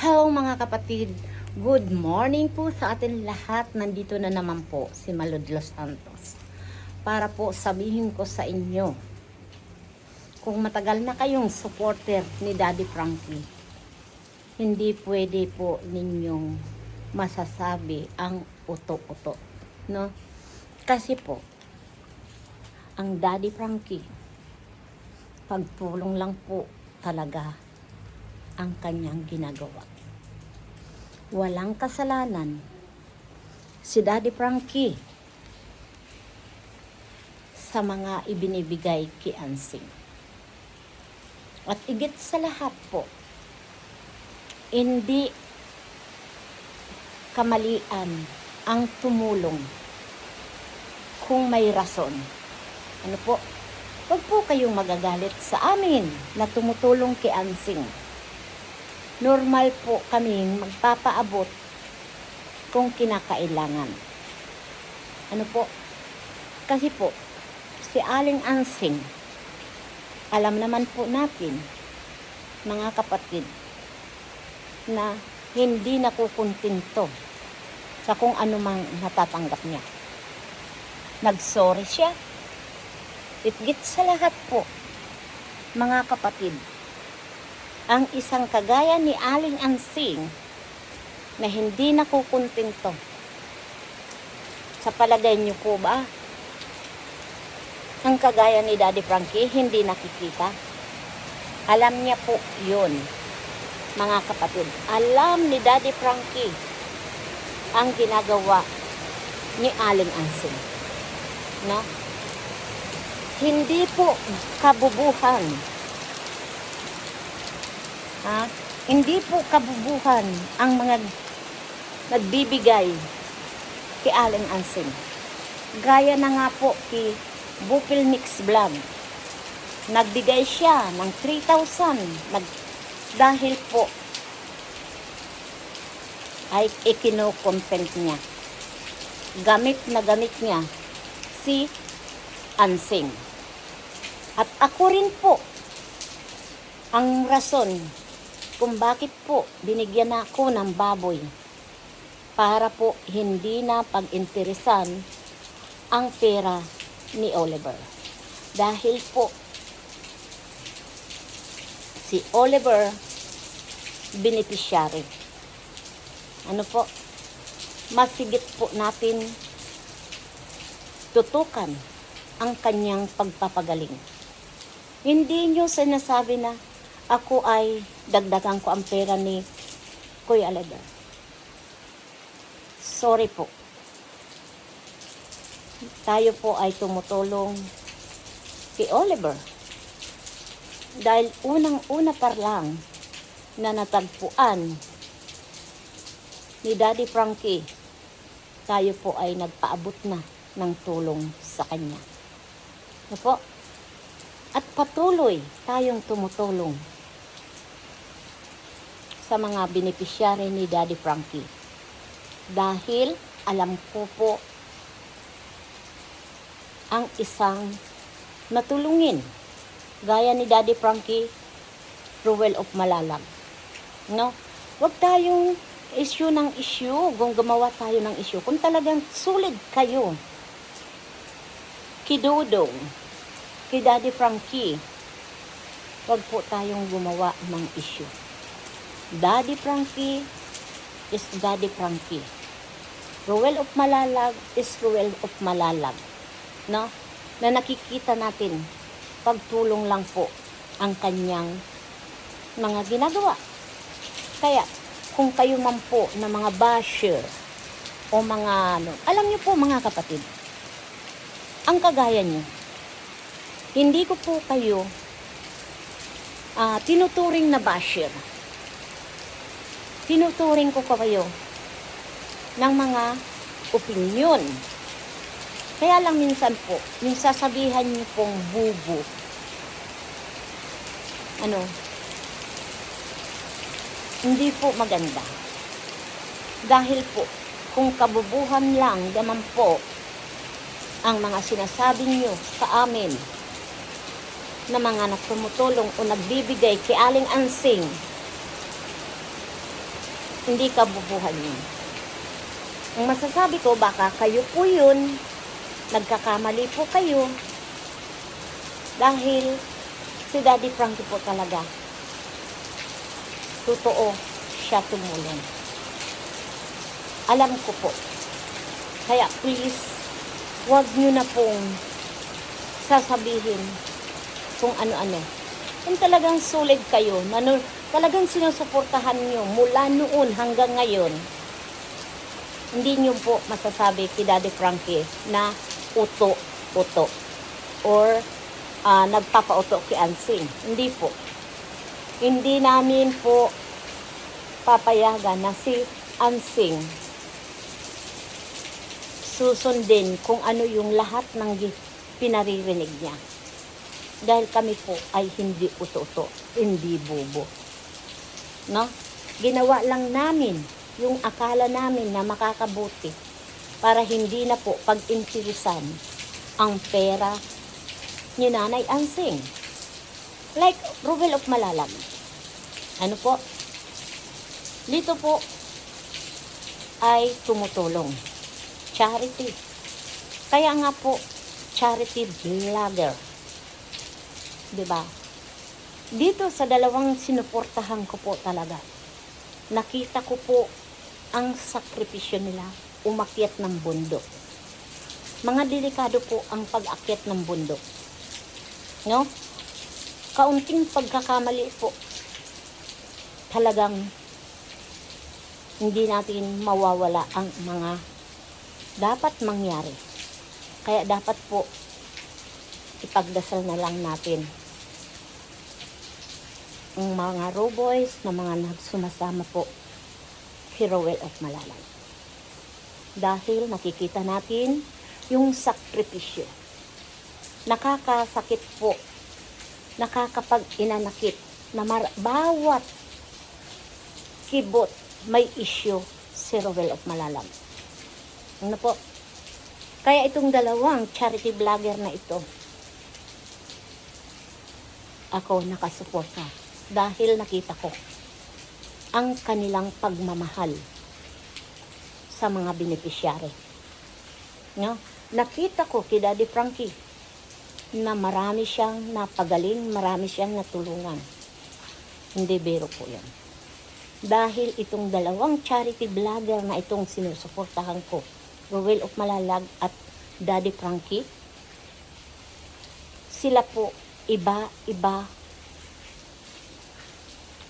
Hello mga kapatid, good morning po sa atin lahat. Nandito na naman po si Malud Los Santos para po sabihin ko sa inyo, kung matagal na kayong supporter ni Daddy Frankie, hindi pwede po ninyong masasabi ang uto-uto, no? Kasi po, ang Daddy Frankie, pagtulong lang po talaga ang kanyang ginagawa. Walang kasalanan si Daddy Frankie sa mga ibinibigay kay Ansing. At igit sa lahat po, hindi kamalian ang tumulong kung may rason. Ano po? Huwag po kayong magagalit sa amin na tumutulong kay Ansing. Normal po kaming magpapaabot kung kinakailangan. Ano po? Kasi po, si Aling Ansing, alam naman po natin, mga kapatid, na hindi nakukuntinto sa kung ano mang natatanggap niya. Nagsorry siya. Itgit sa lahat po, mga kapatid, ang isang kagaya ni Aling Ansing na hindi nakukuntento, sa palagay niyo po ba ang kagaya ni Daddy Frankie hindi nakikita? Alam niya po yun, mga kapatid. Alam ni Daddy Frankie ang ginagawa ni Aling Ansing, no? Hindi po kabubuhan. Hindi po kabubuhan ang mga nagbibigay kay Aling Ansing. Gaya na nga po kay Bupil Mix Vlog. Nagbigay siya ng 3,000 dahil po ay ikino-content niya. Gamit na gamit niya si Ansing. At ako rin po ang rason kung bakit po binigyan ako ng baboy, para po hindi na pag-interesan ang pera ni Oliver. Dahil po si Oliver beneficiary. Ano po? Masigit po natin tutukan ang kanyang pagpapagaling. Hindi nyo sinasabi na ako ay dagdagan ko ang pera ni Kuya Oliver. Sorry po. Tayo po ay tumutulong kay Oliver. Dahil unang-una pa lang na natagpuan ni Daddy Frankie, tayo po ay nagpaabot na ng tulong sa kanya. Ano po? At patuloy tayong tumutulong sa mga beneficiary ni Daddy Frankie. Dahil alam ko po ang isang natulungin gaya ni Daddy Frankie, Ruel of Malalag. No? Huwag tayong issue ng issue kung gumawa tayo ng issue. Kung talagang sulit kayo kay Dodong, kay Daddy Frankie, huwag po tayong gumawa ng issue. Daddy Frankie is Daddy Frankie. Ruel of Malalag is Ruel of Malalag. No? Na nakikita natin, pagtulong lang po ang kanyang mga ginagawa. Kaya, kung kayo man po na mga basher o mga alam niyo po mga kapatid, ang kagaya niyo, hindi ko po kayo tinuturing na basher. Tinuturing ko kayo ng mga opinyon. Kaya lang minsan po, yung sasabihan niyo pong bubo, hindi po maganda. Dahil po, kung kabubuhan lang naman po ang mga sinasabi niyo sa amin na mga nagtumutulong o nagbibigay kay Aling Ansing, Hindi kabubuhan yun. Ang masasabi ko, baka kayo po yun, nagkakamali po kayo, dahil si Daddy Frankie po talaga, totoo siya tumulong. Alam ko po. Kaya please, huwag nyo na pong sasabihin kung ano-ano. Kung talagang solid kayo, talagang sinusuportahan nyo mula noon hanggang ngayon, hindi nyo po masasabi kay Daddy Frankie na uto-uto or nagpapauto kay Ansing. Hindi po. Hindi namin po papayagan na si Ansing susundin kung ano yung lahat ng pinaririnig niya. Dahil kami po ay hindi uto-uto, hindi bobo. No? Ginawa lang namin yung akala namin na makakabuti para hindi na po pag-intirisan ang pera ni Nanay Ansing. Like Ruel of Malalag. Ano po? Dito po ay tumutulong. Charity. Kaya nga po, charity vlogger. Diba? Dito sa dalawang sinuportahan ko po talaga, nakita ko po ang sakripisyo nila umakyat ng bundok. Mga delikado po ang pag-akyat ng bundok. No? Kaunting pagkakamali po, talagang hindi natin mawawala ang mga dapat mangyari. Kaya dapat po ipagdasal na lang natin ang mga roboys na mga nagsumasama po kay Ruel of Malalag. Dahil nakikita natin yung sakripisyo. Nakakasakit po. Nakakapag-inanakit na bawat kibot may issue si Ruel of Malalag. Ano po? Kaya itong dalawang charity vlogger na ito, ako nakasuporta dahil nakita ko ang kanilang pagmamahal sa mga beneficiary. No? Nakita ko kay Daddy Frankie na marami siyang napagaling, marami siyang natulungan. Hindi biro po yan. Dahil itong dalawang charity vlogger na itong sinusuportahan ko, Ruel of Malalag at Daddy Frankie, sila po iba-iba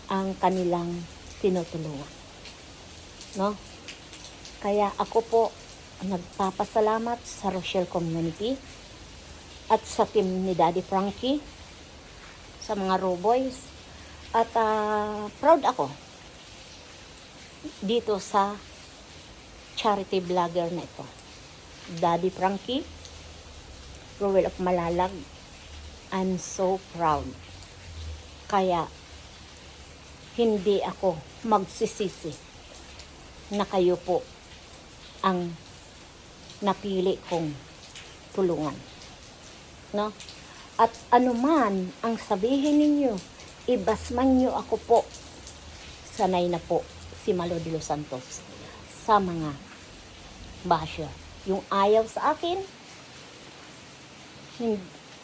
ang kanilang tinutulungan. No? Kaya ako po nagpapasalamat sa Rochelle Community at sa team ni Daddy Frankie, sa mga Roboys, at proud ako dito sa charity vlogger na ito. Daddy Frankie, Ruel of Malalag, I'm so proud. Kaya hindi ako magsisisi na kayo po ang napili kong tulungan. No? At anuman ang sabihin ninyo, ibasman nyo ako po, sanay na po si Malo de los Santos sa mga basher. Yung ayaw sa akin,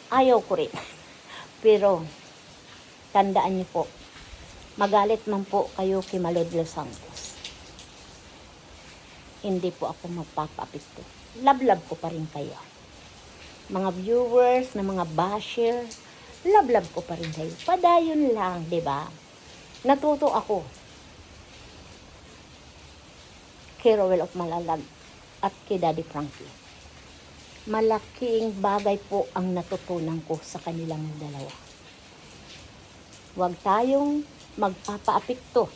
ayaw ko rin. Pero, tandaan niyo po, magalit man po kayo kay Malo de los Santos, hindi po ako magpapapito. Love ko pa rin kayo. Mga viewers na mga basher, love ko pa rin kayo. Padayon lang, 'di ba? Natuto ako kay Ruel of Malalag at kay Daddy Frankie. Malaking bagay po ang natutunan ko sa kanilang dalawa. Huwag tayong magpapaapekto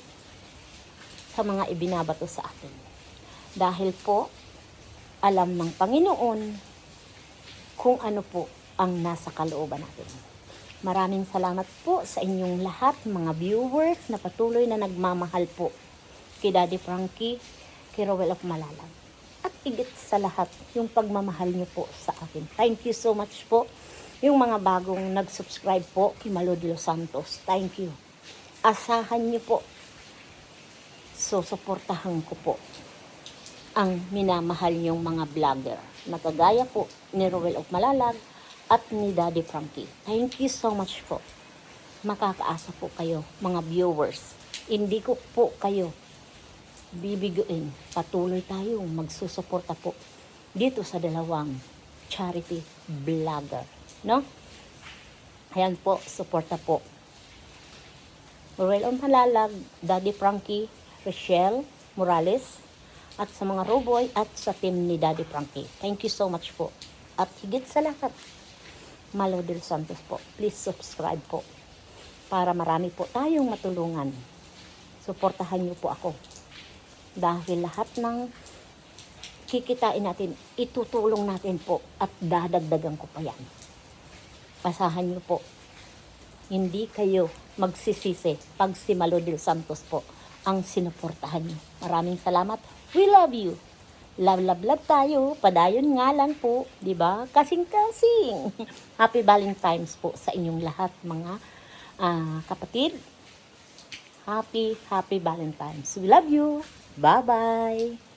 sa mga ibinabato sa atin. Dahil po, alam ng Panginoon kung ano po ang nasa kalooban natin. Maraming salamat po sa inyong lahat, mga viewers na patuloy na nagmamahal po kay Daddy Frankie, kay Ruel of Malalag. At higit sa lahat, yung pagmamahal niyo po sa akin. Thank you so much po. Yung mga bagong nag-subscribe po kay Malo de los Santos. Thank you. Asahan niyo po susuportahan ko po ang minamahal niyong mga vlogger na kagaya po ni Ruel of Malalag at ni Daddy Frankie. Thank you so much po. Makakaasa po kayo, mga viewers. Hindi ko po kayo bibiguin. Patuloy tayong magsusuporta po dito sa dalawang charity vlogger. No? Ayan po, suporta po. Ruel of Malalag, Daddy Frankie, Rochelle Morales, at sa mga Roboy at sa team ni Daddy Frankie. Thank you so much po. At higit sa lahat, Malo del Santos po. Please subscribe po para marami po tayong matulungan. Suportahan niyo po ako. Dahil lahat ng kikitain natin, itutulong natin po at dadagdagan ko pa yan. Pasahan niyo po. Hindi kayo magsisisi pag si Malo del Santos po ang sinuportahan niyo. Maraming salamat. We love you. Love, love, love tayo. Padayon nga lang po. Diba? Kasing-kasing. Happy Valentine's po sa inyong lahat, mga kapatid. Happy Valentine's. We love you. Bye-bye.